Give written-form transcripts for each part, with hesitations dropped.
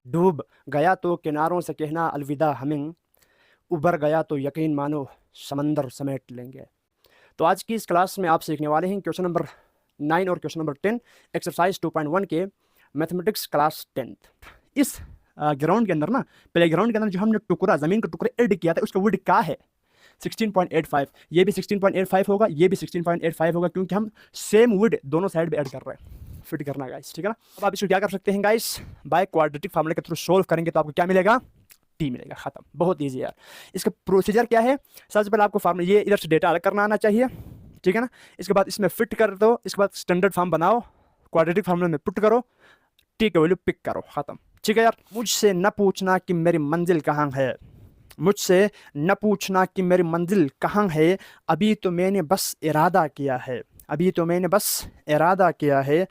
डूब गया तो किनारों से कहना अलविदा हमें, उबर गया तो यकीन मानो समंदर समेट लेंगे। तो आज की इस क्लास में आप सीखने वाले हैं क्वेश्चन नंबर 9 और क्वेश्चन नंबर 10 एक्सरसाइज 2.1 के मैथमेटिक्स क्लास 10th। इस ग्राउंड के अंदर ना, प्ले ग्राउंड के अंदर जो हमने टुकड़ा, जमीन का टुकड़ा ऐड किया था, उसका वुड क्या है? 16.85। ये भी 16.85 होगा, ये भी 16.85 होगा, क्योंकि हम सेम वुड दोनों साइड पे ऐड कर रहे हैं। फिट करना है गाइस, ठीक है ना। अब आप इसको क्या कर सकते हैं गाइस, बाय क्वाड्रेटिक फार्मूले के थ्रू सोल्व करेंगे तो आपको क्या मिलेगा? टी मिलेगा। खत्म, बहुत ईजी यार। इसका प्रोसीजर क्या है? सबसे पहले आपको फार्मूला, ये इधर से डेटा अलग करना आना चाहिए, ठीक है ना। इसके बाद इसमें फिट कर दो, इसके बाद स्टैंडर्ड फॉर्म बनाओ, क्वाड्रेटिक फार्मूले में पुट करो, टी का वैल्यू पिक करो, खत्म, ठीक है यार। मुझसे न पूछना कि मेरी मंजिल कहाँ है, मुझसे न पूछना कि मेरी मंजिल कहाँ है, अभी तो मैंने बस इरादा किया है, अभी तो मैंने बस इरादा किया है।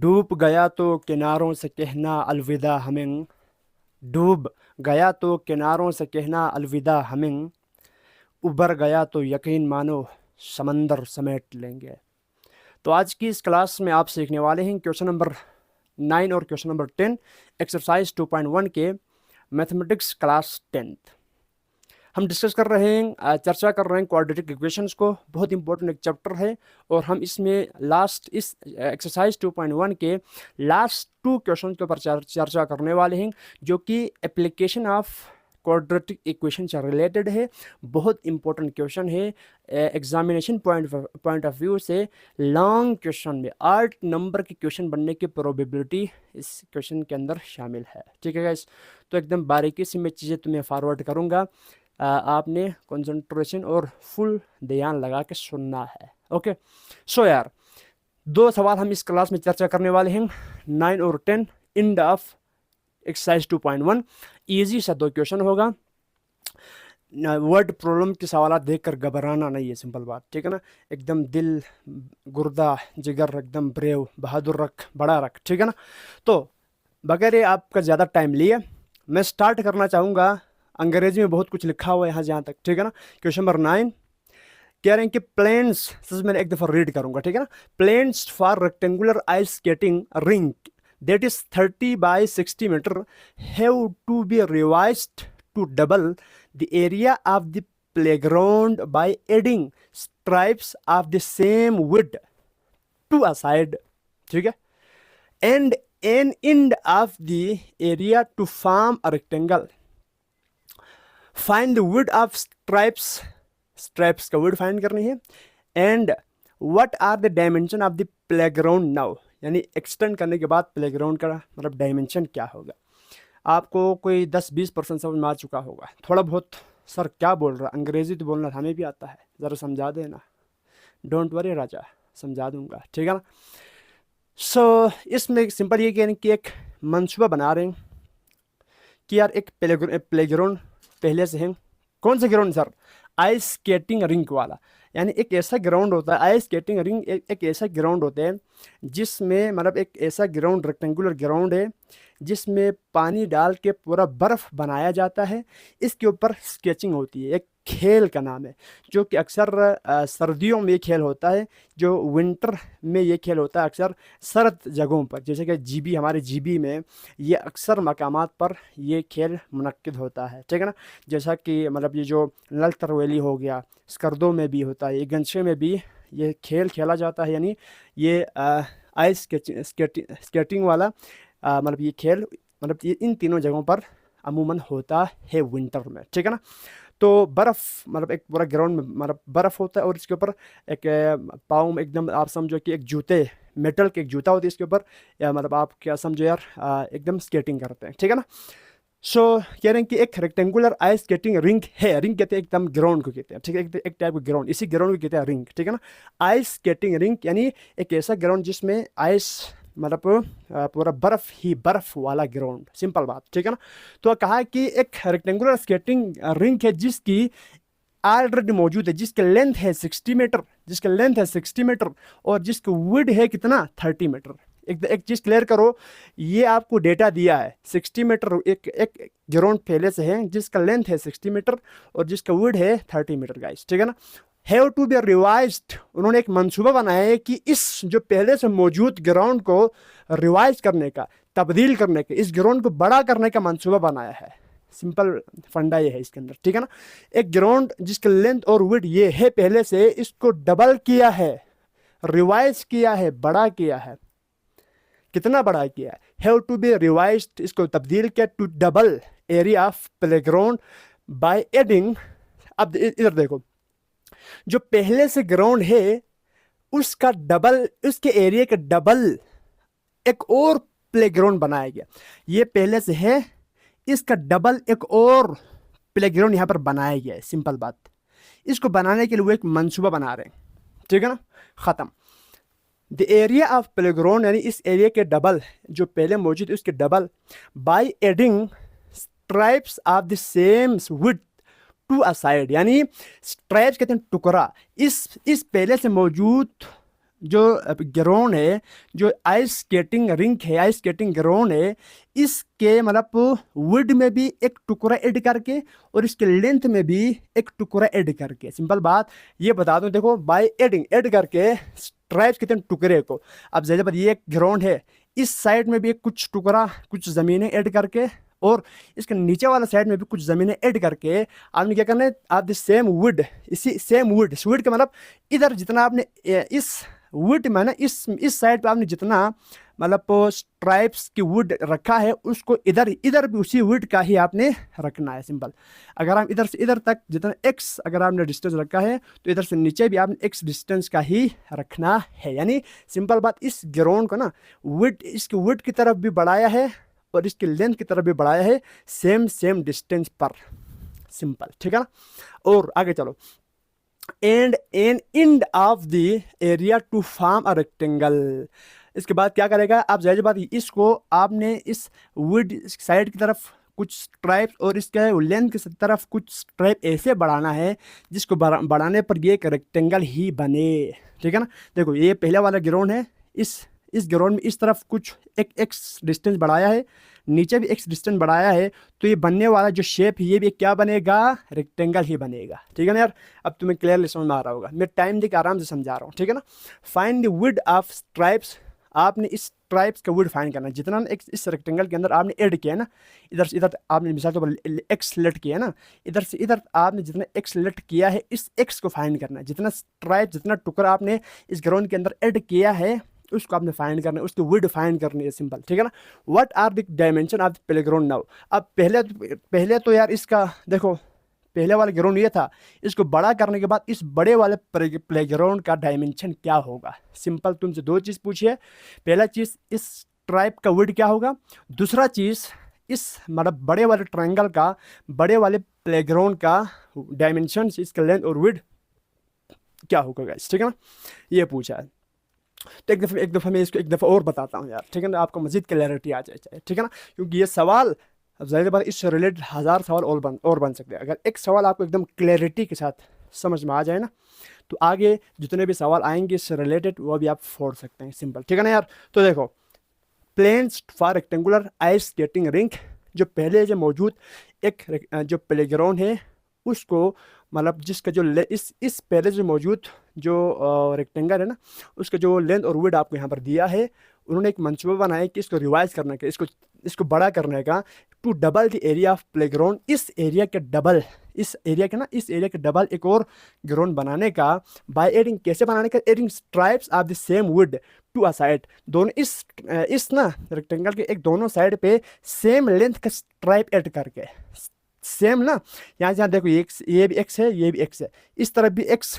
डूब गया तो किनारों से कहना अलविदा हमें, डूब गया तो किनारों से कहना अलविदा हमें, उबर गया तो यकीन मानो समंदर समेट लेंगे। तो आज की इस क्लास में आप सीखने वाले हैं क्वेश्चन नंबर 9 और क्वेश्चन नंबर 10 एक्सरसाइज 2.1 के मैथमेटिक्स क्लास 10th। हम डिस्कस कर रहे हैं, चर्चा कर रहे हैं क्वाड्रेटिक इक्वेशंस को। बहुत इंपॉर्टेंट एक चैप्टर है और हम इसमें लास्ट इस एक्सरसाइज 2.1 के लास्ट 2 क्वेश्चन के ऊपर चर्चा करने वाले हैं, जो कि एप्लीकेशन ऑफ क्वाड्रेटिक इक्वेशन से रिलेटेड है। बहुत इंपॉर्टेंट क्वेश्चन है एग्जामिनेशन पॉइंट ऑफ व्यू से। लॉन्ग क्वेश्चन में 8 नंबर के क्वेश्चन बनने की प्रोबेबिलिटी इस क्वेश्चन के अंदर शामिल है, ठीक है गाइस। तो एकदम बारीकी से मैं चीज़ें तुम्हें फॉरवर्ड करूँगा, आपने कंसंट्रेशन और फुल ध्यान लगा के सुनना है, ओके। सो यार, 2 सवाल हम इस क्लास में चर्चा करने वाले हैं, 9 और 10 इंड ऑफ एक्सरसाइज 2.1। ईजी सा 2 क्वेश्चन होगा। वर्ड प्रॉब्लम के सवाल देखकर घबराना नहीं है, सिंपल बात, ठीक है ना। एकदम दिल, गुर्दा, जिगर एकदम ब्रेव, बहादुर रख, बड़ा रख, ठीक है ना। तो बगैर ये आपका ज़्यादा टाइम लिए मैं स्टार्ट करना चाहूँगा। अंग्रेजी में बहुत कुछ लिखा हुआ है यहाँ जहाँ तक, ठीक है ना। क्वेश्चन नंबर 9 कह रहे हैं कि प्लेन्स, सबसे मैंने एक दफ़ा रीड करूँगा, ठीक है ना। Plans for rectangular ice skating ring that is 30 by 60 meter have to be revised to double the area of the playground by adding stripes of the same width to a side, ठीक है, and an end of the area to form a rectangle. Find the width of stripes, stripes का width find करनी है, and what are the dimension of the playground now, यानी extend करने के बाद playground का मतलब डायमेंशन क्या होगा। आपको कोई 10-20% समझ में आ चुका होगा। थोड़ा बहुत सर क्या बोल रहा, अंग्रेजी तो बोलना हमें भी आता है, ज़रा समझा देना। डोंट वरी राजा, समझा दूंगा, ठीक है ना। सो इसमें सिंपल ये कहने कि एक मंसूबा बना रहे हैं कि यार एक प्लेग्राउंड पहले से है। कौन सा ground sir? Ice skating rink वाला। यानी एक ऐसा ग्राउंड होता है, आइस स्केटिंग रिंग एक ऐसा ग्राउंड होता है जिसमें मतलब एक ऐसा ग्राउंड, रेक्टेंगुलर ग्राउंड है जिसमें पानी डाल के पूरा बर्फ़ बनाया जाता है। इसके ऊपर स्केचिंग होती है, एक खेल का नाम है, जो कि अक्सर सर्दियों में खेल होता है, जो विंटर में ये खेल होता है अक्सर सर्द जगहों पर, जैसे कि जीबी, हमारे जीबी में ये अक्सर मकामात पर ये खेल मुनक्किद होता है, ठीक है ना। जैसा कि मतलब ये जो नलतर वैली हो गया, स्कर्दों में भी होता है, ये गंशे में भी ये खेल खेला जाता है। यानी ये आइस स्केटिंग वाला मतलब ये खेल मतलब ये इन तीनों जगहों पर अमूमन होता है विंटर में, ठीक है ना। तो बर्फ़ मतलब एक पूरा ग्राउंड में मतलब बर्फ़ होता है और इसके ऊपर एक पाँव में एकदम आप समझो कि एक जूते, मेटल के एक जूता होती है इसके ऊपर, या मतलब आप क्या समझो यार, एकदम स्केटिंग करते हैं, ठीक है ना। सो कह रहे हैं कि एक रेक्टेंगुलर आइस स्केटिंग रिंग है, रिंग कहते हैं एकदम ग्राउंड को कहते हैं, ठीक है, एक टाइप का ग्राउंड, इसी ग्राउंड को कहते हैं रिंग, ठीक है ना। आइस स्केटिंग रिंग यानी एक ऐसा ग्राउंड जिसमें आइस मतलब पूरा बर्फ़ ही बर्फ़ वाला ग्राउंड, सिंपल बात, ठीक है ना। तो कहा कि एक रेक्टेंगुलर स्केटिंग रिंग है जिसकी ऑलरेडी मौजूद है, जिसके लेंथ है 60 मीटर, जिसका लेंथ है 60 मीटर और जिसकी विड्थ है कितना 30 मीटर। एक चीज़ क्लियर करो, ये आपको डेटा दिया है 60 मीटर एक ग्राउंड पहले से है जिसका लेंथ है 60 मीटर और जिसका विड्थ है 30 मीटर गाइस, ठीक है ना। हैव टू बी रिवाइज्ड, उन्होंने एक मंसूबा बनाया है कि इस जो पहले से मौजूद ग्राउंड को रिवाइज करने का, तब्दील करने का, इस ग्राउंड को बड़ा करने का मंसूबा बनाया है। सिंपल फंडा ये है इसके अंदर, ठीक है ना। एक ग्राउंड जिसका लेंथ और विड्थ ये है पहले से, इसको डबल किया है, रिवाइज किया है, बड़ा किया है। कितना बड़ा किया है? हैव टू बी रिवाइज्ड, इसको तब्दील किया to double area of playground by adding. अब इधर देखो, जो पहले से ग्राउंड है उसका डबल, उसके एरिया का डबल एक और प्लेग्राउंड बनाया गया। ये पहले से है, इसका डबल एक और प्लेग्राउंड यहाँ पर बनाया गया है। सिंपल बात, इसको बनाने के लिए वो एक मंसूबा बना रहे हैं, ठीक है ना। ख़त्म। द एरिया ऑफ प्लेग्राउंड यानी इस एरिया के डबल, जो पहले मौजूद है उसके double, by adding stripes of the same width to a side, यानी स्ट्राइप्स कहते हैं टुकड़ा। इस पहले से मौजूद जो ग्राउंड है, जो आइस स्केटिंग रिंक है, आइस स्केटिंग ग्राउंड है, इसके मतलब वुड में भी एक टुकड़ा ऐड करके और इसके लेंथ में भी एक टुकड़ा ऐड करके। सिंपल बात ये बता दूं, देखो बाय एडिंग, ऐड करके स्ट्राइप्स कहते हैं टुकड़े को। अब जैसे पर ये एक ग्राउंड है, इस साइड में भी कुछ टुकड़ा, कुछ ज़मीनें ऐड करके और इसके नीचे वाला साइड में भी कुछ ज़मीनें ऐड करके आपने क्या करना है, आप द सेम वुड, इसी सेम वुड, वुड का मतलब इधर जितना आपने इस वुड में ना, इस साइड पे आपने जितना मतलब स्ट्राइप्स की वुड रखा है उसको इधर भी उसी वुड का ही आपने रखना है। सिंपल। अगर आप इधर से इधर तक जितना एक्स अगर आपने डिस्टेंस रखा है तो इधर से नीचे भी आपने एक्स डिस्टेंस का ही रखना है। यानी सिंपल बात, इस ग्राउंड को ना वुड, इसकी वुड की तरफ भी बढ़ाया है और इसकी लेंथ की तरफ भी बढ़ाया है, सेम डिस्टेंस पर। सिंपल, ठीक है ना। और आगे चलो, and an end of the area to form a rectangle. इसके बाद क्या करेगा आप, जाहिर बात इसको आपने इस वुड साइड की तरफ कुछ स्ट्राइप और इसके लेंथ की तरफ कुछ स्ट्राइप ऐसे बढ़ाना है जिसको बढ़ाने पर ये एक रेक्टेंगल ही बने, ठीक है ना। देखो ये पहले वाला ग्राउंड है, इस ग्राउंड में इस तरफ कुछ एक एक्स डिस्टेंस बढ़ाया है, नीचे भी एक्स डिस्टेंस बढ़ाया है, तो ये बनने वाला जो शेप है ये भी क्या बनेगा, रेक्टेंगल ही बनेगा, ठीक है ना यार। अब तुम्हें क्लियरली समझ में आ रहा होगा, मैं टाइम देकर आराम से समझा रहा हूँ, ठीक है ना। Find the width of stripes, आपने इस स्ट्राइप्स का विड्थ फाइंड करना है, जितना इस रेक्टेंगल के अंदर आपने ऐड किया है ना, इधर से इधर आपने मिसाल के ऊपर एक्स सेलेक्ट किया है ना, इधर से इधर आपने जितना एक्स सेलेक्ट किया है इस एक्स को फाइंड करना है। जितना स्ट्राइप, जितना टुकड़ा आपने इस ग्राउंड के अंदर ऐड किया है उसको आपने फाइंड करना है, उसकी विड्थ फाइंड करनी है। सिंपल, ठीक है ना। What are the dimension of the playground now. अब पहले तो यार इसका देखो, पहले वाला ग्राउंड ये था, इसको बड़ा करने के बाद इस बड़े वाले प्लेग्राउंड का डायमेंशन क्या होगा। सिंपल, तुमसे दो चीज़ पूछिए, पहला चीज़ इस ट्राइप का विड्थ क्या होगा, दूसरा चीज़ इस मतलब बड़े वाले ट्रायंगल का, बड़े वाले प्लेग्राउंड का डायमेंशन, इसका लेंथ और विड्थ क्या होगा गाइस, ठीक है ना। ये पूछा है, तो एक दफ़ा मैं इसको एक दफ़ा और बताता हूँ यार, ठीक है ना, आपको मज़ीद क्लैरिटी आ जाए, ठीक है ना। क्योंकि ये सवाल अब ज़ाहिर बात इससे रिलेटेड हज़ार सवाल और बन सकते हैं। अगर एक सवाल आपको एकदम क्लैरिटी के साथ समझ में आ जाए ना, तो आगे जितने भी सवाल आएंगे इससे रिलेटेड वो भी आप फोड़ सकते हैं। सिंपल, ठीक है ना यार। तो देखो, plans for rectangular ice skating rink, जो पहले जो मौजूद एक जो प्लेग्राउंड है उसको मतलब जिसका जो इस पहले जो मौजूद जो रेक्टेंगल है ना, उसका जो लेंथ और विड्थ आपको यहाँ पर दिया है, उन्होंने एक मंसूबा बनाया कि इसको रिवाइज करने का, इसको बड़ा करने का, to double the area of playground, इस एरिया के डबल, इस एरिया के डबल एक और ग्राउंड बनाने का। बाय एडिंग, कैसे बनाने का, adding stripes of the same wood to a side, दोनों इस ना रेक्टेंगल के एक दोनों साइड पे सेम लेंथ का स्ट्राइप ऐड करके, सेम ना, यहाँ देखो ये भी एक्स है, ये भी एक्स है, इस तरफ भी एक्स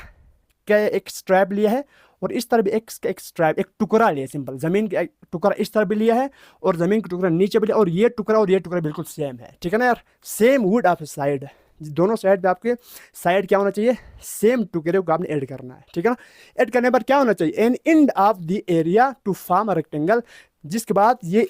का एक स्ट्रैप लिया है और इस तरफ भी एक्स का एक स्ट्रैप, एक टुकड़ा लिया है। सिंपल, ज़मीन का एक टुकड़ा इस तरफ भी लिया है और ज़मीन का टुकड़ा नीचे भी लिया, और ये टुकड़ा बिल्कुल सेम है, ठीक है ना यार। सेम वुड ऑफ साइड, दोनों साइड पे आपके साइड क्या होना चाहिए, सेम टुकड़े को आपने ऐड करना है, ठीक है ना। ऐड करने पर क्या होना चाहिए, an end of the area to form a rectangle, जिसके बाद ये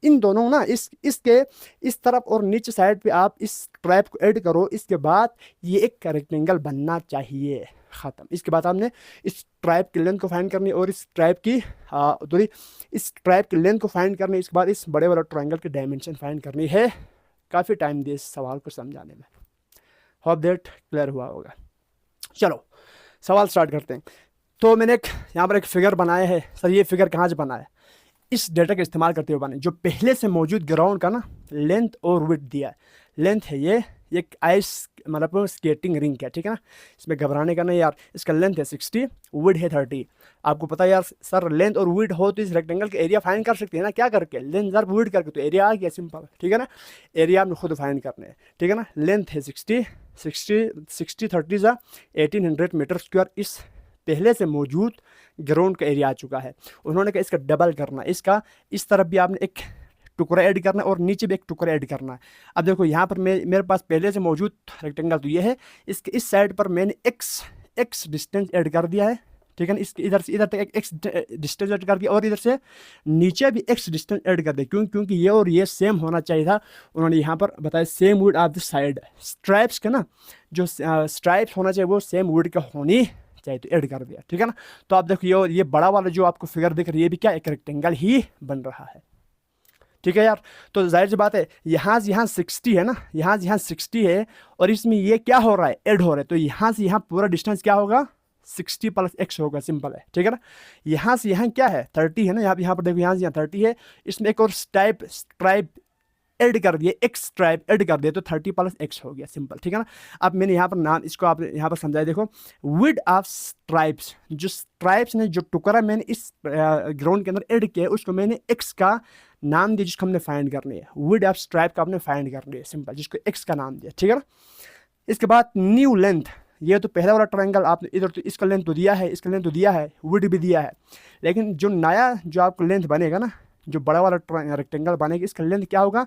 इन दोनों ना इसके इस तरफ और नीचे साइड पे आप इस ट्रैप को ऐड करो, इसके बाद ये एक रेक्टेंगल बनना चाहिए। ख़त्म। इसके बाद आपने इस ट्राइब की लेंथ को फाइंड करनी और इस ट्राइब की लेंथ को फाइंड करनी। इसके बाद इस बड़े वाला ट्रायंगल की डायमेंशन फाइंड करनी है। काफ़ी टाइम दिए इस सवाल को समझाने में। होप दैट क्लियर हुआ होगा। चलो सवाल स्टार्ट करते हैं। तो मैंने यहाँ पर एक फिगर बनाया है। सर ये फिगर कहाँ से बना है? इस डेटा का इस्तेमाल करते हुए बने, जो पहले से मौजूद ग्राउंड का ना लेंथ और विड्थ दिया है। लेंथ है ये एक आइस मतलब स्केटिंग रिंग है, ठीक है ना, इसमें घबराने का नहीं यार। इसका लेंथ है 60, विड्थ है 30। आपको पता है यार सर लेंथ और विड्थ हो तो इस रेक्टेंगल का एरिया फाइंड कर सकते हैं ना, क्या करके लेंथ जब विड्थ करके, तो एरिया आ गया सिंपल, ठीक है ना। एरिया आपने खुद फाइंड करना है, ठीक है ना। लेंथ है 60 30 ज़ा 1800 मीटर स्क्वायर। इस पहले से मौजूद ग्राउंड का एरिया आ चुका है। उन्होंने कहा इसका डबल करना, इसका इस तरफ भी आपने एक टुकड़ा ऐड करना है और नीचे भी एक टुकड़ा ऐड करना है। अब देखो यहाँ पर मेरे पास पहले से मौजूद रेक्टेंगल तो ये है, इसके इस साइड पर मैंने एक्स डिस्टेंस ऐड कर दिया है, ठीक है ना। इसके इधर से इधर तक एक एक्स डिस्टेंस ऐड कर दिया और इधर से नीचे भी एक्स डिस्टेंस ऐड कर दिया, क्योंकि ये और ये सेम होना चाहिए था। उन्होंने यहाँ पर बताया same would of the side, stripes का ना जो स्ट्राइप्स होना चाहिए वो सेम वुड का होनी चाहिए, तो ऐड कर दिया, ठीक है ना। तो आप देखो ये बड़ा वाला जो आपको फिगर दिख रही है ये भी क्या एक रेक्टेंगल ही बन रहा है, ठीक है यार। तो जाहिर सी बात है यहाँ से यहाँ 60 है ना, यहाँ से यहाँ 60 है और इसमें ये क्या हो रहा है ऐड हो रहा है, तो यहाँ से यहाँ पूरा डिस्टेंस क्या होगा 60 + x होगा, सिंपल है, ठीक है ना। यहाँ से यहाँ क्या है 30 है ना, यहाँ पर देखो यहाँ से यहाँ 30 है, इसमें एक और स्ट्राइप ऐड कर दिए, एक्स स्ट्राइप ऐड कर दिए तो 30 + x हो गया, सिंपल, ठीक है ना। अब मैंने यहाँ पर नाम इसको आप यहाँ पर समझाया, देखो विड ऑफ स्ट्राइप्स, जो स्ट्राइप्स ने जो टुकड़ा मैंने इस ग्राउंड के अंदर ऐड किया है उसको मैंने एक्स का नाम दिया, जिसको हमने फाइंड करनी है। विड ऑफ स्ट्राइप का आपने फाइंड करनी है, सिंपल, जिसको एक्स का नाम दिया, ठीक है ना। इसके बाद न्यू लेंथ, ये तो पहला वाला ट्रायंगल आपने इधर तो इसका लेंथ तो दिया है, इसका लेंथ तो दिया है, विड भी दिया है, लेकिन जो नया जो आपको लेंथ बनेगा ना, जो बड़ा वाला रेक्टेंगल बनेगा, इसका लेंथ क्या होगा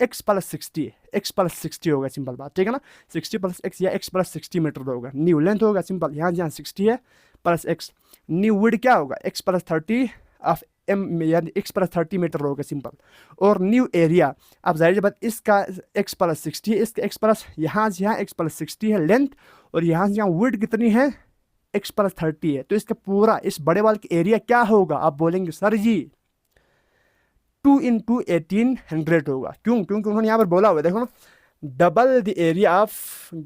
x + 60, x + 60 होगा, सिंपल बात, ठीक है ना। 60 + x या x + 60 मीटर होगा, न्यू लेंथ होगा, सिंपल, यहाँ जहाँ 60 है + x। न्यू विड क्या होगा x + 30 ऑफ m, यानी x + 30 मीटर होगा, सिंपल। और न्यू एरिया, अब जाहिर सी बात इसका x + 60 है, इसका x + यहाँ से यहाँ x + 60 है लेंथ, और यहाँ से यहाँ विड कितनी है x + 30 है, तो इसका पूरा इस बड़े वाले का एरिया क्या होगा? आप बोलेंगे सर जी 2 × 1800 होगा। क्योंकि उन्होंने यहाँ पर बोला हुआ देखो ना, double the area of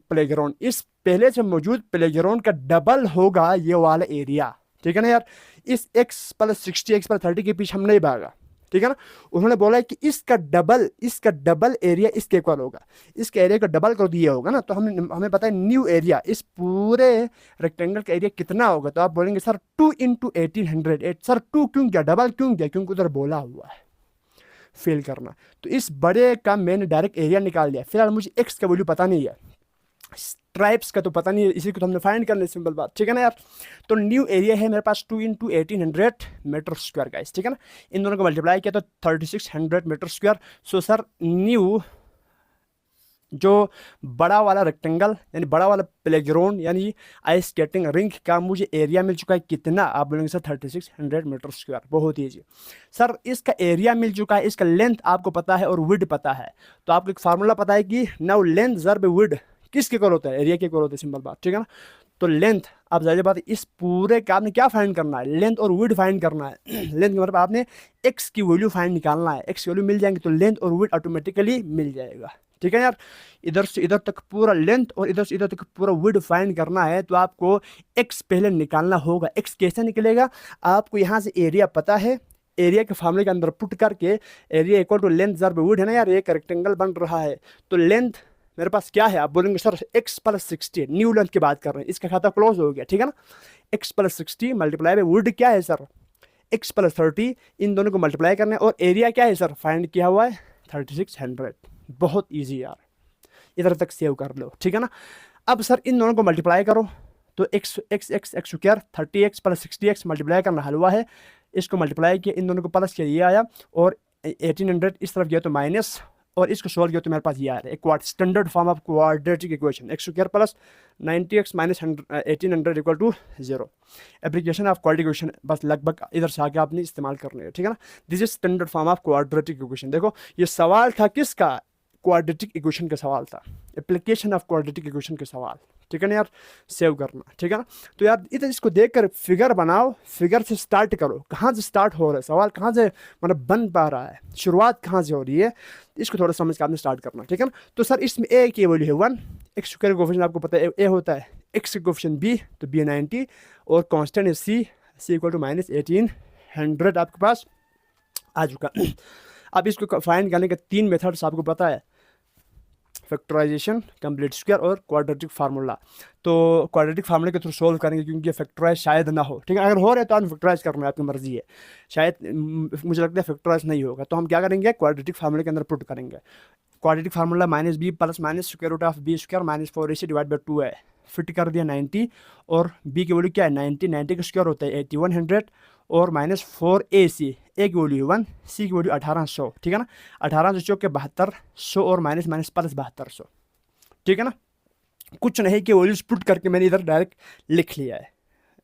playground, इस पहले से मौजूद प्लेग्राउंड का डबल होगा ये वाला एरिया, ठीक है ना यार। इस x + 60 x + 30 के पीछे हम नहीं भागा, ठीक है ना। उन्होंने बोला है कि इसका डबल एरिया इसके इक्वल होगा, इसके एरिया का डबल कर दिया होगा ना, तो हमें पता है न्यू एरिया इस पूरे रेक्टेंगल का एरिया कितना होगा। तो आप बोलेंगे सर 2 × 1800, सर 2 क्यों किया, डबल क्यों किया? क्योंकि उधर बोला हुआ है फेल करना, तो इस बड़े का मैंने डायरेक्ट एरिया निकाल लिया। फिलहाल मुझे एक्स का वैल्यू पता नहीं है, स्ट्राइप्स का तो पता नहीं है, इसी को तो हमने फाइंड करना है, सिंपल बात, ठीक है ना यार। तो न्यू एरिया है मेरे पास 2 × 1800 मीटर स्क्वायर का, ठीक है ना। इन दोनों को मल्टीप्लाई किया तो 3600 metre square. So sir new जो बड़ा वाला रेक्टेंगल यानी बड़ा वाला प्लेग्राउंड यानी आइस स्केटिंग रिंग का मुझे एरिया मिल चुका है कितना? आप बोलेंगे सर 3600 मीटर स्क्वायर, बहुत ईजी। सर इसका एरिया मिल चुका है, इसका लेंथ आपको पता है और विड पता है, तो आपको एक फार्मूला पता है कि नाउ लेंथ ज़र्ब विड किसके इक्वल होता है? एरिया के इक्वल होता है, सिंपल बात, ठीक है ना। तो लेंथ, आप जाहिर बात इस पूरे का आपने क्या फाइंड करना है? लेंथ और विड फाइंड करना है। लेंथ का मतलब आपने एक्स की वैल्यू फाइंड निकालना है, एक्स की वैल्यू मिल जाएंगे तो लेंथ और विड ऑटोमेटिकली मिल जाएगा, ठीक है यार। इधर से इधर तक पूरा लेंथ और इधर से इधर तक पूरा विड फाइंड करना है, तो आपको एक्स पहले निकालना होगा। एक्स कैसे निकलेगा? आपको यहाँ से एरिया पता है, एरिया के फार्मूले के अंदर पुट करके एरिया इक्वल टू लेंथ ज़र्ब विड है ना यार, एक रेक्टेंगल बन रहा है, तो लेंथ मेरे पास क्या है? आप बोलेंगे सर x + 60, न्यू लेंथ की बात कर रहे हैं, इसका खाता क्लोज हो गया, ठीक है ना। x + 60 मल्टीप्लाई बाय वुड क्या है सर? x + 30, इन दोनों को मल्टीप्लाई करना है और एरिया क्या है सर? फाइंड किया हुआ है 3600। बहुत ईजी यार, इधर तक सेव कर लो, ठीक है ना। अब सर इन दोनों को मल्टीप्लाई करो तो x square 30x + 60x multiply करना हलवा है, इसको मल्टीप्लाई किया, इन दोनों को प्लस किया, ये आया, और 1800 इस तरफ गया तो माइनस, और इसको सोल्व किया तो मेरे पास ये आ रहा है एक standard form of quadratic equation, x square + 90x - 1800 = 0। Application of quadratic equation बस लगभग इधर से आके आपने इस्तेमाल करने है, ठीक है ना। This is standard form of quadratic equation. देखो ये सवाल था किसका? क्वाड्रेटिक इक्वेशन का सवाल था, एप्लीकेशन ऑफ क्वाड्रेटिक इक्वेशन का सवाल, ठीक है ना यार, सेव करना, ठीक है ना। तो यार इधर इसको देखकर फिगर बनाओ, फिगर से स्टार्ट करो, कहाँ से स्टार्ट हो रहा है सवाल, कहाँ से मतलब बन पा रहा है, शुरुआत कहाँ से हो रही है, इसको थोड़ा समझ के आपने स्टार्ट करना, ठीक है ना। तो सर इसमें ए की वैल्यू है 1, एक्स स्क्वायर कोफिशिएंट आपको पता है ए होता है, एक्स कोफिशिएंट बी तो बी 90 और कांस्टेंट है सी इक्वल टू -1800 आपके पास आ चुका। अब इसको फाइंड करने के 3 मेथड्स आपको पता है, फैक्टराइजेशन, कंप्लीट स्क्वायर और क्वाड्रेटिक फार्मूला। तो क्वाड्रेटिक फार्मूले के थ्रू सोल्व करेंगे क्योंकि ये फैक्टराइज शायद ना हो, ठीक है, अगर हो रहा है तो आप फैक्टराइज करना है, आपकी मर्जी है, शायद मुझे लगता है फैक्टराइज नहीं होगा, तो हम क्या करेंगे क्वाड्रेटिक फार्मूले के अंदर पुट करेंगे। Quadratic formula -b plus minus square root of b square -4ac divide by 2 है, फिट कर दिया 90 और b की वैल्यू क्या है 90 का स्क्वायर होता है 8100 और -4ac, ए की वैल्यू 1, सी की वैल्यू 1800, ठीक है ना, 1800 चौक के 7200 और माइनस प्लस 7200, ठीक है ना। कुछ नहीं कि वैल्यूज पुट करके मैंने इधर डायरेक्ट लिख लिया है,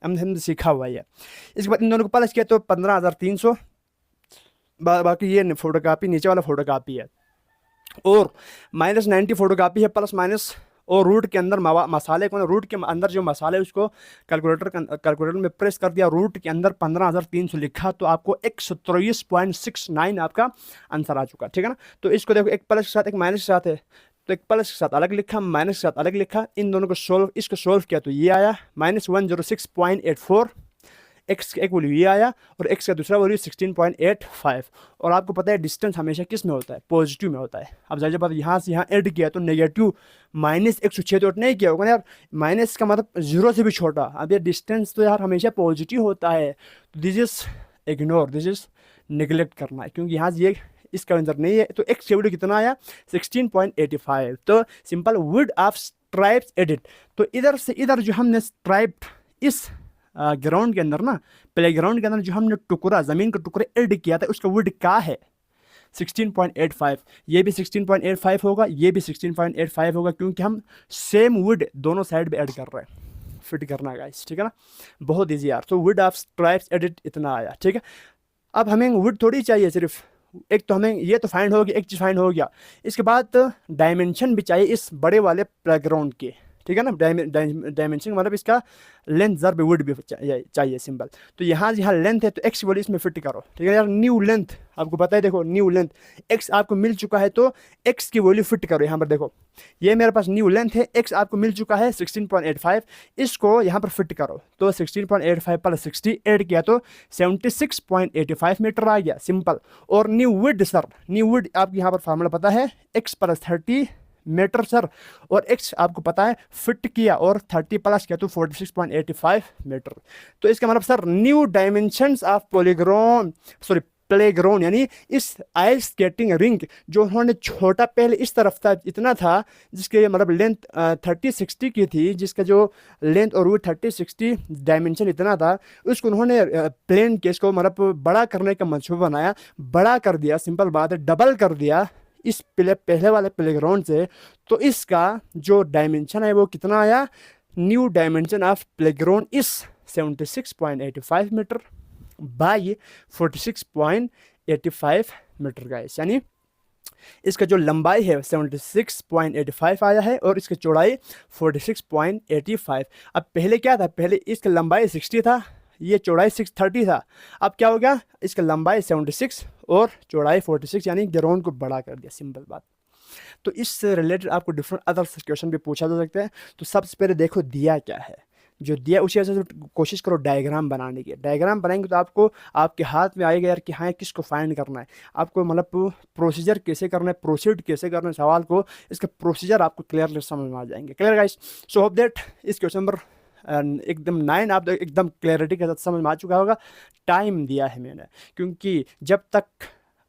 हमने सीखा हुआ है। इसके बाद इन दोनों को प्लस किया तो 15300, बाकी ये फोटोकॉपी नीचे वाला फोटोकॉपी है और -90 फोटोकॉपी है प्लस माइनस, और रूट के अंदर मसाले को, रूट के अंदर जो मसाले उसको कैलकुलेटर में प्रेस कर दिया, रूट के अंदर 15300 लिखा तो आपको 123.69 आपका आंसर आ चुका, ठीक है ना। तो इसको देखो, एक प्लस के साथ एक माइनस के साथ है, तो एक प्लस के साथ अलग लिखा, माइनस के साथ अलग लिखा, इन दोनों को इसको सोल्व किया तो ये आया -106.84, एक्स एक वैल्यू ये आया और एक्स का दूसरा वैल्यू 16.85, और आपको पता है डिस्टेंस हमेशा किस में होता है, पॉजिटिव में होता है। अब जाहिर बात यहाँ से यहाँ ऐड किया तो नेगेटिव -106 तो नहीं किया होगा ना यार, माइनस का मतलब 0 से भी छोटा, अब ये डिस्टेंस तो यार हमेशा पॉजिटिव होता है, तो this is ignore, this is neglect करना है, क्योंकि यहाँ ये इसका आंसर नहीं है। तो एक्स वैल्यू कितना आया 16.85, तो simple would of stripes edit, तो इधर से इधर जो हमने स्ट्राइप इस ग्राउंड के अंदर ना, प्ले ग्राउंड के अंदर जो हमने टुकड़ा, ज़मीन का टुकड़ा ऐड किया था, उसका वुड क्या है 16.85, ये भी 16.85 होगा, ये भी 16.85 होगा, क्योंकि हम सेम वुड दोनों साइड पे ऐड कर रहे हैं, फिट करना गाइस, ठीक है ना, बहुत ईजी यार। तो वुड ऑफ स्ट्राइप्स एडिट इतना आया, ठीक है। अब हमें वुड थोड़ी चाहिए सिर्फ, एक तो हमें ये तो फाइंड हो गया, एक चीज़ फाइंड हो गया, इसके बाद डायमेंशन भी चाहिए इस बड़े वाले प्लेग्राउंड के, ठीक है ना। डायमेंशन मतलब इसका लेंथ ज़र वुड भी चाहिए सिंपल। तो यहाँ लेंथ है तो एक्स वैल्यू इसमें फिट करो, ठीक है यार। न्यू लेंथ आपको पता है, देखो न्यू लेंथ एक्स आपको मिल चुका है तो एक्स की वैल्यू फिट करो यहाँ पर, देखो ये मेरे पास न्यू लेंथ है, एक्स आपको मिल चुका है 16.85, इसको यहाँ पर फिट करो तो 16.85 प्लस 60 ऐड किया तो 76.85 मीटर आ गया सिंपल। और new would sir, new would आपको यहाँ पर फार्मूला पता है, एक्स प्लस 30 मीटर सर, और एक्स आपको पता है फिट किया और 30 प्लस किया तो 46.85 मीटर। तो इसका मतलब sir new dimensions of playground यानी इस आइस स्केटिंग रिंग जो उन्होंने छोटा पहले इस तरफ था, इतना था, जिसके मतलब लेंथ 30-60 की थी, जिसका जो लेंथ और वो 30-60 डायमेंशन इतना था, उसको उन्होंने प्लेन केस को मतलब बड़ा करने का मंसूबा बनाया, बड़ा कर दिया, सिंपल बात है, डबल कर दिया इस पहले वाले प्लेग्राउंड से। तो इसका जो डायमेंशन है वो कितना आया, न्यू डायमेंशन ऑफ प्लेग्राउंड इस 76.85 मीटर बाई 46.85 मीटर गाइस, यानी इसका जो लंबाई है 76.85 आया है और इसकी चौड़ाई 46.85। अब पहले क्या था, पहले इसका लंबाई 60 था, ये चौड़ाई 630 था, अब क्या हो गया, इसका लंबाई 76 और चौड़ाई 46, यानी ग्राउंड को बड़ा कर दिया, सिंपल बात। तो इससे रिलेटेड आपको डिफरेंट अदर क्वेश्चन भी पूछा जा सकता है। तो सबसे पहले देखो दिया क्या है, जो दिया उसी वजह से कोशिश करो डायग्राम बनाने की। डायग्राम बनाएंगे तो आपको आपके हाथ में आएगा यार कि हाँ किसको फाइंड करना है, आपको मतलब प्रोसीजर कैसे करना है, प्रोसीड कैसे करना है सवाल को, इसका प्रोसीजर आपको क्लियरली समझ में आ जाएंगे। Clear guys, so hope that इस क्वेश्चन नंबर एकदम 9 आप एकदम क्लैरिटी के साथ समझ में आ चुका होगा। टाइम दिया है मैंने, क्योंकि जब तक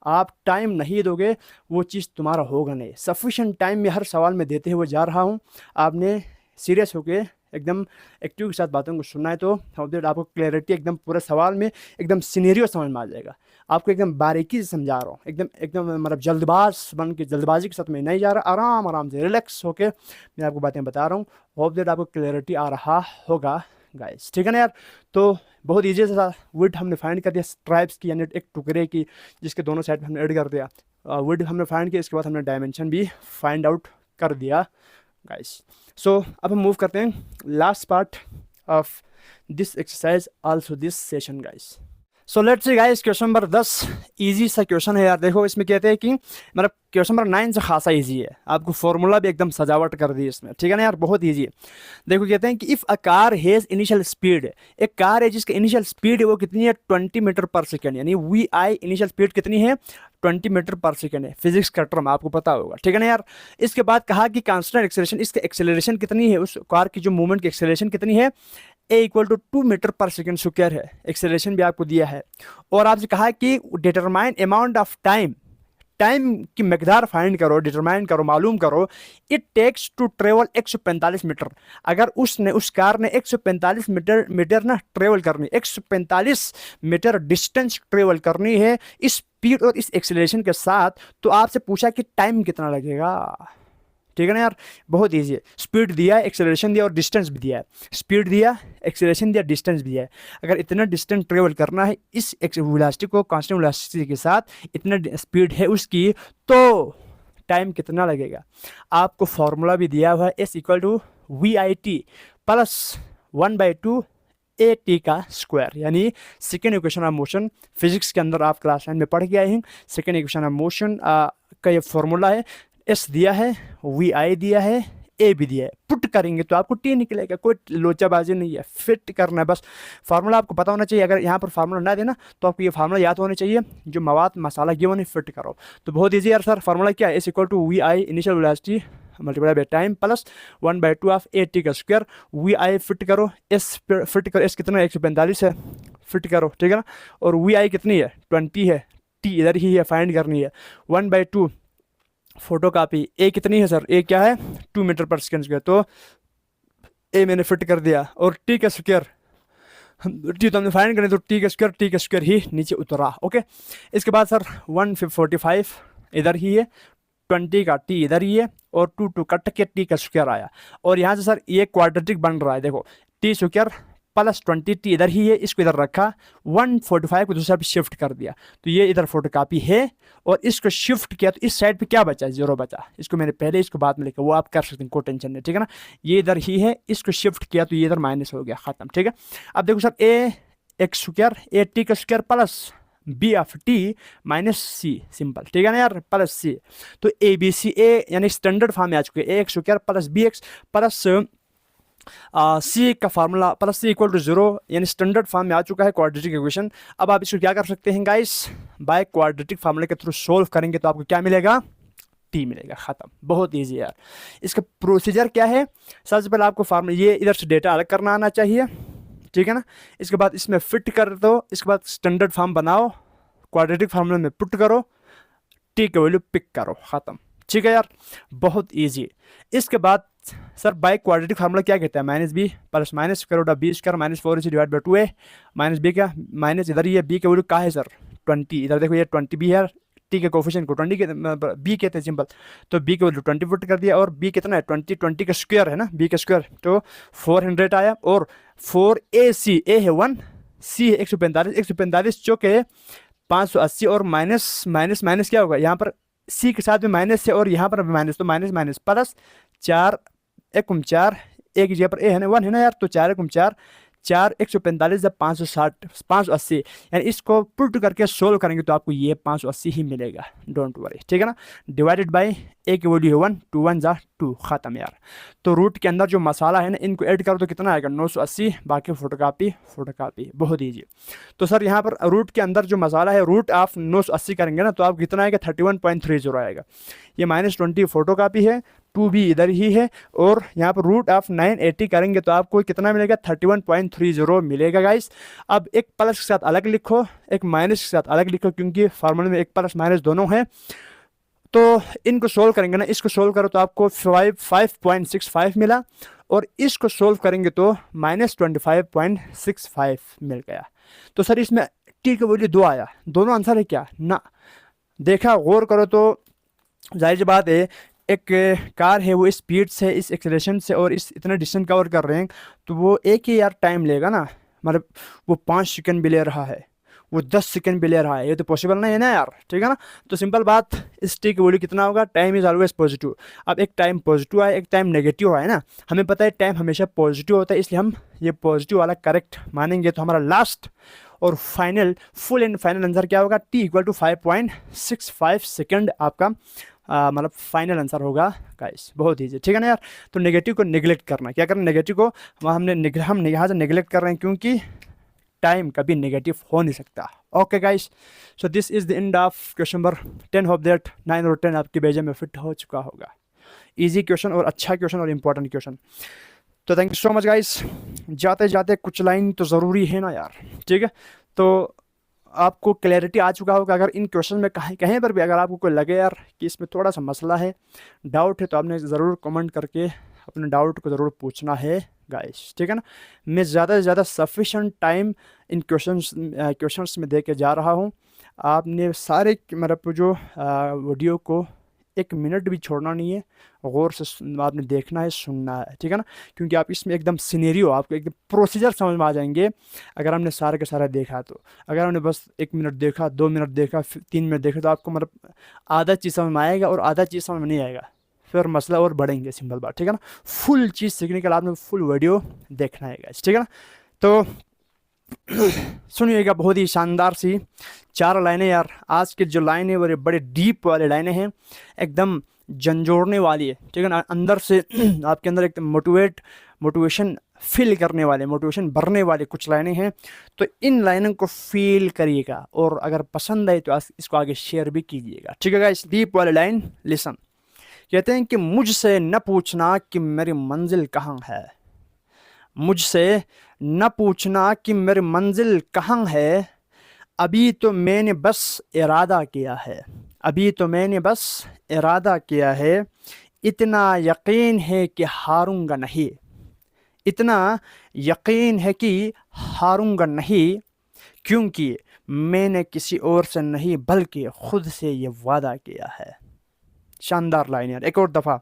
आप टाइम नहीं दोगे वो चीज़ तुम्हारा होगा नहीं। सफिशेंट टाइम में हर सवाल में देते हुए जा रहा हूँ, आपने सीरियस होके एकदम एक्टिव के साथ बातों को सुनना है, तो आपको क्लैरिटी एकदम पूरे सवाल में एकदम सिनेरियो समझ में आ जाएगा। आपको एकदम बारीकी से समझा रहा हूँ, एकदम मतलब जल्दबाजी के साथ मैं नहीं जा रहा, आराम से रिलैक्स होके मैं आपको बातें बता रहा हूँ। होप दैट आपको क्लैरिटी आ रहा होगा गाइस, ठीक है ना यार। तो बहुत ईजी सा वुड हमने फाइंड कर दिया स्ट्राइप्स की, यानी एक टुकड़े की जिसके दोनों साइड हमने ऐड कर दिया। विड्थ हमने फाइंड किया, इसके बाद हमने डायमेंशन भी फाइंड आउट कर दिया गाइस। सो अब हम मूव करते हैं last part of this exercise also this session guys. So let's see guys, question number 10 easy सा क्वेश्चन है यार। देखो इसमें कहते हैं कि मतलब क्वेश्चन नंबर 9 से खासा इजी है, आपको फॉर्मूला भी एकदम सजावट कर दी इसमें, ठीक है ना यार, बहुत इजी है। देखो कहते हैं कि if a car has initial speed, एक कार है जिसकी इनिशियल स्पीड है वो कितनी है 20 मीटर पर सेकेंड, यानी वी आई इनिशियल स्पीड कितनी है 20 मीटर पर सेकेंड है, फिजिक्स का टर्म आपको पता होगा, ठीक है ना यार। इसके बाद कहा कि कांस्टेंट एक्सेलरेशन, इसके एक्सेलरेशन कितनी है, उस कार की जो मूवमेंट की एक्सेलरेशन कितनी है, ए इक्वल टू 2 मीटर पर सेकेंड स्क्वायर है, एक्सेलरेशन भी आपको दिया है। और आपसे कहा है कि determine amount of time, time की मकदार फाइंड करो, डिटरमाइन करो, मालूम करो, it takes to travel 145 metre. अगर उसने उस कार ने 145 मीटर ना ट्रेवल करनी, 145 मीटर डिस्टेंस ट्रेवल करनी है इस स्पीड और इस एक्सेलरेशन के साथ, तो आपसे पूछा कि टाइम कितना लगेगा, ठीक है ना यार, बहुत ईजी है। स्पीड दिया है, एक्सेलरेशन दिया और डिस्टेंस भी दिया है, स्पीड दिया, एक्सेलरेशन दिया, डिस्टेंस भी दिया है। अगर इतना डिस्टेंस ट्रेवल करना है इस वेलोसिटी को, कांस्टेंट वेलोसिटी के साथ, इतना स्पीड है उसकी, तो टाइम कितना लगेगा। आपको फॉर्मूला भी दिया हुआ है, s equal to v i t plus 1/2 a t का स्क्वायर, यानी second equation of motion. Physics के अंदर आप क्लास 9 में पढ़ के आए हैं, सेकेंड इक्वेशन ऑफ मोशन का ये फॉर्मूला है। एस दिया है, वी आई दिया है, ए भी दिया है, पुट करेंगे तो आपको टी निकलेगा, कोई लोचाबाजी नहीं है, फिट करना है बस। फार्मूला आपको पता होना चाहिए, अगर यहाँ पर फार्मूला ना देना तो आपको ये फार्मूला याद होना चाहिए, जो मवाद मसाला गिवन है फिट करो। तो बहुत ईजी यार सर, फार्मूला क्या है, s equal to v i initial velocity multiply by time plus 1/2 of a t का स्क्वायर। वी आई फिट करो, एस फिट करो, एस कितना है 145 है, फिट करो, ठीक है ना। और वी आई कितनी है 20 है, टी इधर ही है, फाइंड करनी है। 1/2 फोटो कापी, ए कितनी है सर, ए क्या है 2 मीटर पर सेकेंड स्क्वायर, तो ए मैंने फिट कर दिया। और टी का स्क्वायर, टी तो हमने फाइंड करें, तो टी का स्क्वायर ही नीचे उतरा, ओके। इसके बाद सर 145 इधर ही है, 20 का टी इधर ही है, और 2 कट के टी का स्क्वायर आया। और यहाँ से सर ये क्वाड्रेटिक बन रहा है, देखो टी स्क्वायर प्लस 20 टी इधर ही है, इसको इधर रखा, 145 को दूसरा पे शिफ्ट कर दिया, तो ये इधर फोटोकॉपी है, और इसको शिफ्ट किया तो इस साइड पे क्या बचा, 0 बचा। इसको मैंने पहले, इसको बाद में लिखा, वो आप कर सकते हैं, कोई टेंशन नहीं, ठीक है ना। ये इधर ही है, इसको शिफ्ट किया तो ये इधर माइनस हो गया, खत्म, ठीक है। अब देखो sir a x square, a t का square plus b of t minus c, simple, ठीक है ना यार, प्लस सी। तो ए बी सी, ए यानी स्टैंडर्ड फॉर्म में आ चुके हैं, a x square plus b x plus c का formula plus c equal to 0, यानी स्टैंडर्ड फॉर्म में आ चुका है क्वाड्रेटिक इक्वेशन। अब आप इसको क्या कर सकते हैं गाइस, बाय क्वाड्रेटिक फार्मूले के थ्रू सोल्व करेंगे तो आपको क्या मिलेगा, टी मिलेगा, खत्म, बहुत इजी यार। इसका प्रोसीजर क्या है, सबसे पहले आपको फार्मूला, ये इधर से डेटा अलग करना आना चाहिए, ठीक है ना। इसके बाद इसमें फिट कर दो, इसके बाद स्टैंडर्ड फॉर्म बनाओ, क्वाड्रेटिक फार्मूले में पुट करो, टी का वैल्यू पिक करो, खत्म, ठीक है यार, बहुत ईजी। इसके बाद सर बाय क्वाड्रेटिक फार्मूला क्या कहता है, minus b plus minus square root of b square minus 4ac divide by 2a minus b का माइनस इधर ही है, बी का वैल्यू क्या है सर 20, इधर देखो ये 20 बी है, टी के कोफिशिएंट को 20 के बी कहते हैं सिंपल, तो बी का वैल्यू 20 पुट कर दिया, और बी कितना है 20 का स्क्वायर है ना, बी का स्क्वायर, तो 400 आया, और 4ac, ए है 1, सी है 145 चौके 580, और माइनस माइनस माइनस क्या होगा, यहाँ पर सी के साथ में माइनस है और यहाँ पर माइनस, तो माइनस माइनस प्लस 4 1 4, एक की जगह पर ए है ना 1 है ना यार, तो 4 1 4, 4 145 जब 560 580, यानी इसको पुट करके सोल्व करेंगे तो आपको ये 580 ही मिलेगा, डोंट वरी, ठीक है ना। डिवाइडेड बाय ए की वैल्यू है 1, 2 1 जा 2, खत्म यार। तो रूट के अंदर जो मसाला है ना, इनको ऐड करो तो कितना आएगा 980, बाकी फोटोकॉपी, बहुत ईजी। तो सर यहाँ पर रूट के अंदर जो मसाला है, रूट ऑफ 980 करेंगे ना तो आप कितना आएगा 31.30 आएगा, ये -20 फोटोकॉपी है, 2 भी इधर ही है, और यहाँ पर रूट ऑफ 980 करेंगे तो आपको कितना मिलेगा 31.30 मिलेगा गाइस। अब एक प्लस के साथ अलग लिखो, एक माइनस के साथ अलग लिखो, क्योंकि फार्मूले में एक प्लस माइनस दोनों है। तो इनको सोल्व करेंगे ना, इसको सोल्व करो तो आपको 5.65 मिला, और इसको सोल्व करेंगे तो -25.65 मिल गया। तो सर इसमें टी का वैल्यू 2 आया, दोनों आंसर है क्या ना, देखा गौर करो तो जाहिर सी बात है, एक कार है वो स्पीड से, इस एक्सेलरेशन से और इस इतना डिस्टेंस कवर कर रहे हैं, तो वो एक ही यार टाइम लेगा ना, मतलब वो 5 सेकंड भी ले रहा है, वो 10 सेकंड भी ले रहा है, ये तो पॉसिबल नहीं है ना यार, ठीक है ना। तो सिंपल बात, इस टी की वैल्यू कितना होगा, टाइम इज ऑलवेज पॉजिटिव। अब एक टाइम पॉजिटिव आया, एक टाइम नेगेटिव आया ना, हमें पता है टाइम हमेशा पॉजिटिव होता है, इसलिए हम ये पॉजिटिव वाला करेक्ट मानेंगे। तो हमारा लास्ट और final, full and final answer क्या होगा, टी इक्वल टू 5.65 सेकेंड आपका मतलब फाइनल आंसर होगा गाइस। बहुत ईजी, ठीक है ना यार। तो नेगेटिव को नेग्लेक्ट करना, क्या करना, नेगेटिव को हम यहाँ से नेग्लेक्ट कर रहे हैं, क्योंकि टाइम कभी नेगेटिव हो नहीं सकता। Okay guys, so this is the end of question number 10। Hope that 9 और 10 आपके बेजे में फिट हो चुका होगा। इजी क्वेश्चन और अच्छा क्वेश्चन और इंपॉर्टेंट क्वेश्चन। तो thank you so much guys. जाते जाते कुछ लाइन तो ज़रूरी है ना यार, ठीक है। तो आपको क्लैरिटी आ चुका होगा। अगर इन क्वेश्चन में कहीं पर भी अगर आपको कोई लगे यार कि इसमें थोड़ा सा मसला है, डाउट है, तो आपने ज़रूर कमेंट करके अपने डाउट को ज़रूर पूछना है गाइस, ठीक है ना। मैं ज़्यादा से ज़्यादा सफिशेंट टाइम इन क्वेश्चंस में दे के जा रहा हूँ। आपने सारे मतलब जो वीडियो को 1 मिनट भी छोड़ना नहीं है, गौर से आपने देखना है, सुनना है, ठीक है ना। क्योंकि आप इसमें एकदम सिनेरियो, आपको एकदम प्रोसीजर समझ में आ जाएंगे अगर हमने सारे के सारा देखा। तो अगर हमने बस 1 मिनट देखा, 2 मिनट देखा, 3 मिनट देखा, तो आपको मतलब आधा चीज़ समझ में आएगा और आधा चीज़ समझ में नहीं आएगा, फिर मसला और बढ़ेंगे। सिंपल बात, ठीक है ना। फुल चीज़ सीखने के लिए आपने फुल वीडियो देखना है गाइस, ठीक है ना। तो सुनिएगा, बहुत ही शानदार सी 4 लाइनें यार। आज की जो लाइन है वो बड़े डीप वाले लाइनें हैं, एकदम झंझोड़ने वाली है, ठीक है ना। अंदर से आपके अंदर एकदम मोटिवेशन फील करने वाले, मोटिवेशन भरने वाले कुछ लाइनें हैं। तो इन लाइनों को फील करिएगा, और अगर पसंद आए तो इसको आगे शेयर भी कीजिएगा, ठीक है गाइस। डीप वाले लाइन लिसन। कहते हैं कि मुझसे न पूछना कि मेरी मंजिल कहाँ है, मुझसे न पूछना कि मेरी मंजिल कहाँ है, अभी तो मैंने बस इरादा किया है, अभी तो मैंने बस इरादा किया है, इतना यकीन है कि हारूंगा नहीं, इतना यकीन है कि हारूंगा नहीं, क्योंकि मैंने किसी और से नहीं बल्कि खुद से ये वादा किया है। शानदार लाइन यार, एक और दफ़ा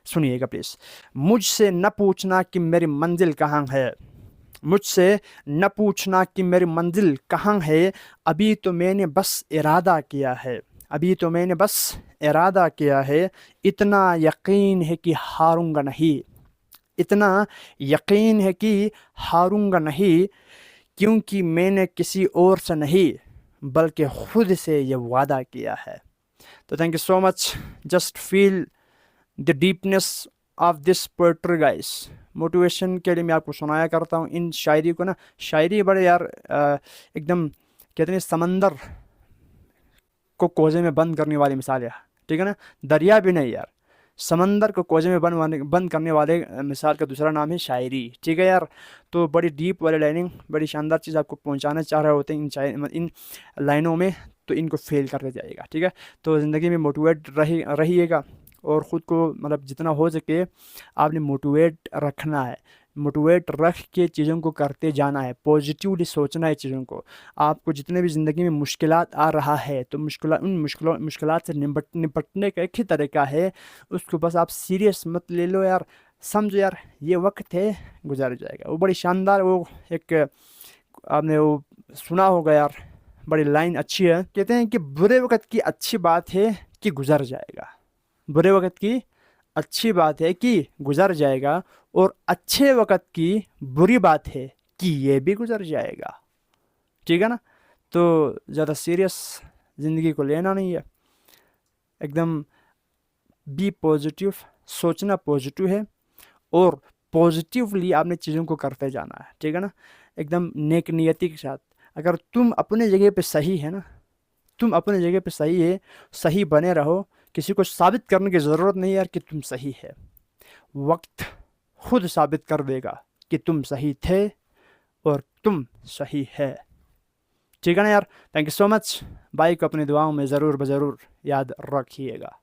सुनिएगा प्लीज़। मुझसे न पूछना कि मेरी मंजिल कहाँ है, मुझसे न पूछना कि मेरी मंजिल कहाँ है, अभी तो मैंने बस इरादा किया है, अभी तो मैंने बस इरादा किया है, इतना यकीन है कि हारूंगा नहीं, इतना यकीन है कि हारूंगा नहीं, क्योंकि मैंने किसी और से नहीं बल्कि खुद से ये वादा किया है। तो thank you so much. Just feel the deepness of this poetry guys. Motivation के लिए मैं आपको सुनाया करता हूँ इन शायरी को ना। शायरी बड़े यार एकदम कहते हैं समंदर को कोजे में बंद करने वाली मिसाल है, ठीक है ना। दरिया भी नहीं यार, समंदर को कोजे में बंद करने वाले मिसाल का दूसरा नाम है शायरी, ठीक है यार। तो बड़ी डीप वाली लाइनिंग, बड़ी शानदार चीज़ आपको पहुंचाना चाह रहे होते हैं इन लाइनों में, तो इनको फेल करते जाइएगा, ठीक है। तो ज़िंदगी में मोटिवेट रहिएगा, और ख़ुद को मतलब जितना हो सके आपने मोटिवेट रखना है, मोटिवेट रख के चीज़ों को करते जाना है, पॉजिटिवली सोचना है चीज़ों को। आपको जितने भी ज़िंदगी में मुश्किलात आ रहा है, तो उन मुश्किलात से निपटने का एक ही तरीका है, उसको बस आप सीरियस मत ले लो यार, समझो यार ये वक्त है, गुजर जाएगा। वो बड़ी शानदार, वो एक आपने वो सुना होगा यार, बड़ी लाइन अच्छी है। कहते हैं कि बुरे वक्त की अच्छी बात है कि गुजर जाएगा, बुरे वक्त की अच्छी बात है कि गुजर जाएगा, और अच्छे वक्त की बुरी बात है कि ये भी गुजर जाएगा, ठीक है ना। तो ज़्यादा सीरियस ज़िंदगी को लेना नहीं है, एकदम बी पॉजिटिव, सोचना पॉजिटिव है, और पॉजिटिवली आपने चीज़ों को करते जाना है, ठीक है ना, एकदम नेक नियति के साथ। अगर तुम अपने जगह पे सही है ना, तुम अपने जगह पे सही है, सही बने रहो, किसी को साबित करने की ज़रूरत नहीं यार कि तुम सही है, वक्त खुद साबित कर देगा कि तुम सही थे और तुम सही है, ठीक है ना यार। Thank you so much. भाई को अपनी दुआओं में ज़रूर याद रखिएगा।